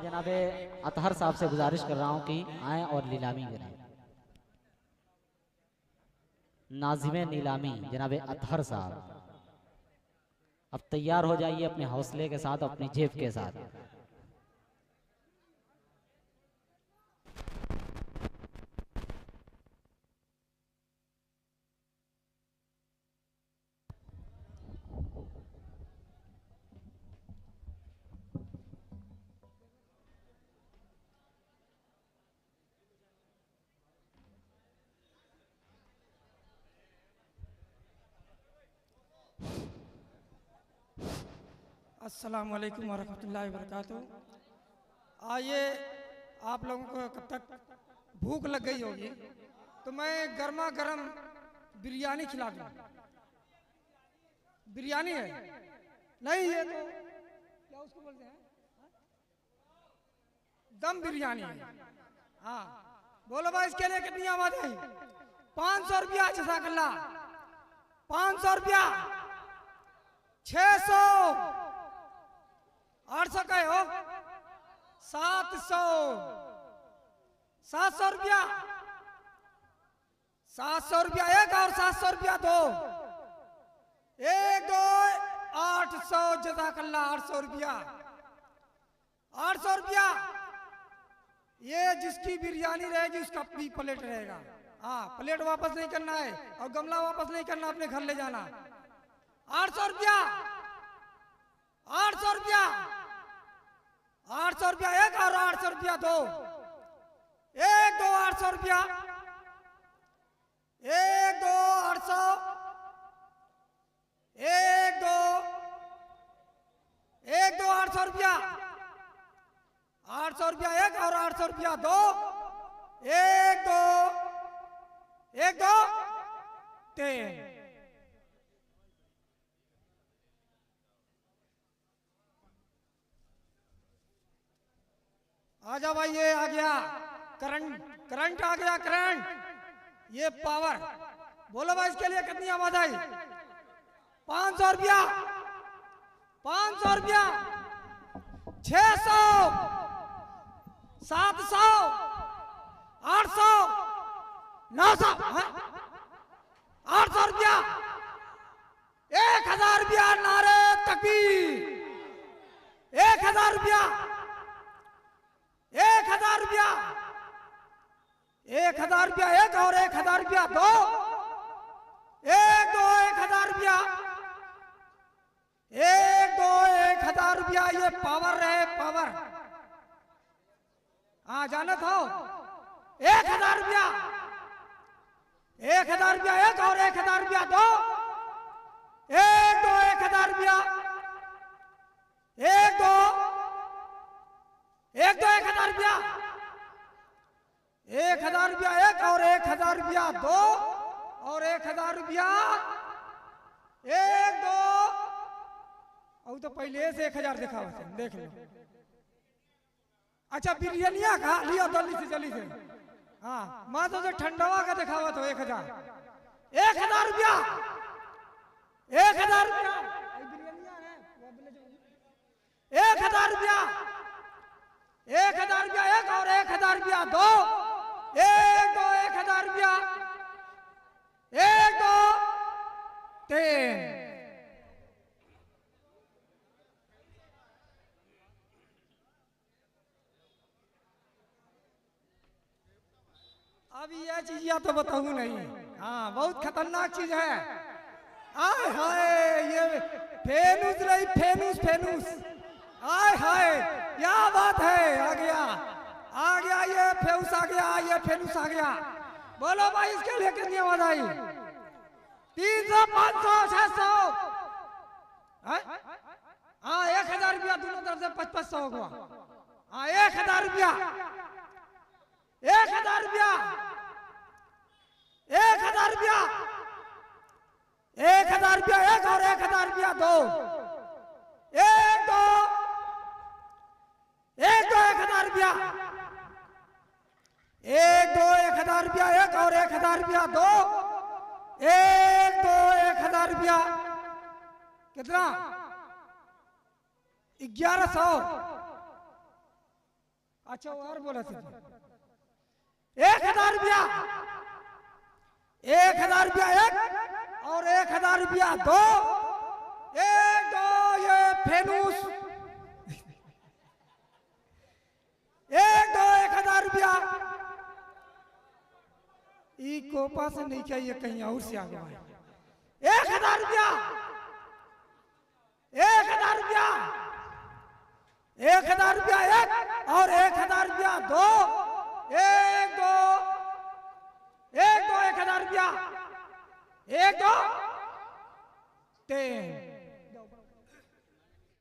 जनाबे अतहर साहब से गुजारिश कर रहा हूँ कि आए और नीलामी करें। नाज़िमे नीलामी जनाबे अतहर साहब, अब तैयार हो जाइए अपने हौसले के साथ, अपनी जेब के साथ। अस्सलाम वालेकुम वरहमतुल्लाहि वबरकातुहू। आइए, आप लोगों को कब तक भूख लग गई होगी तो मैं गर्मा गर्म बिरयानी खिला दूँ। बिरयानी है नहीं, ये तो क्या उसको बोलते हैं, दम बिरयानी है। हाँ बोलो भाई, इसके लिए कितनी आवाज आई? 500 रुपया। जज़ाकल्लाह। 500 रुपया। 600, 800 कहे हो, 700, 700 रुपया, 700 रुपया एक और 700 रुपया दो, 1 2 800। जज़ाकल्लाह। 800 रुपया, 800 रुपया। ये जिसकी बिरयानी रहेगी उसका अपनी प्लेट रहेगा। हाँ, प्लेट वापस नहीं करना है और गमला वापस नहीं करना, अपने घर ले जाना। 800 रुपया, 800 रुपया, 800 रुपया एक और 800 रुपया दो, 1 2 800 रुपया, 1 2 800, 1 2 1 2 800 रुपया, 800 रुपया एक और 800 रुपया दो, 1 2 1 2 3। आजा भाई, ये आ गया करंट, करंट आ गया, करंट, ये पावर। बोलो भाई, इसके लिए कितनी आवाज आई? 500 रुपया, 500 रुपया, 600, 700, 800, 900, 800 रुपया, 1000 रुपया। नारे तकबीर। 1000 रुपया, 1000 रुपया, 1000 रुपया एक और 1000 रुपया दो, 1 2 1000 रुपया, 1 2 1000 रुपया। ये पावर है, पावर। हाँ, जाना था। 1000 रुपया, 1000 रुपया एक और 1000 रुपया दो, 1 2 1000 रुपया, 1 2 1 2 1000 रुपया, 1000 रुपया एक और 1000 रुपया दो, और 1000 रुपया, 1 2। और तो पहले से 1000 दिखा, देख लो। अच्छा, बिरयानिया खा लिया जल्दी से, जल्दी से। हाँ, माँ तो ठंडवा का दिखावा तो 1000, 1000 रुपया, 1000 रुपया, 1000 रुपया, 1000 रुपया एक और 1000 रुपया दो, 1 2 1000 रुपया, 1 2 3। अभी यह चीज या तो बताऊं नहीं। हाँ, बहुत खतरनाक चीज है। आय हाय, ये फेनूस रही, फेनूस, फेनूस। आय हाय, क्या बात है। आ गया, आ गया, ये फेनूस आ गया, ये फेनूस आ गया। बोलो भाई, इसके लिए कितनी आवाज आई? 300, 500, 600। हाँ, 1000 रुपया दोनों तरफ से 500 होगा। हाँ, 1000 रुपया, 1000 रुपया, 1000 रुपया, 1000 रुपया एक और 1000 रुपया दो, 1 2 1 2 1000 रुपया, 1 2 1000 रुपया एक और 1000 रुपया दो, 1 2 1000 रुपया। कितना? 1100, अच्छा वो और बोला था 1000 रुपया 1000 रुपया एक और 1000 रुपया दो एक दो ये फेनूस एक दो 1000 रुपया ई कोपा से नहीं चाहिए कहीं और से आ गया 1000 रुपया 1000 रुपया 1000 रुपया एक और 1000 रुपया दो एक दो 1000 रुपया एक दो 3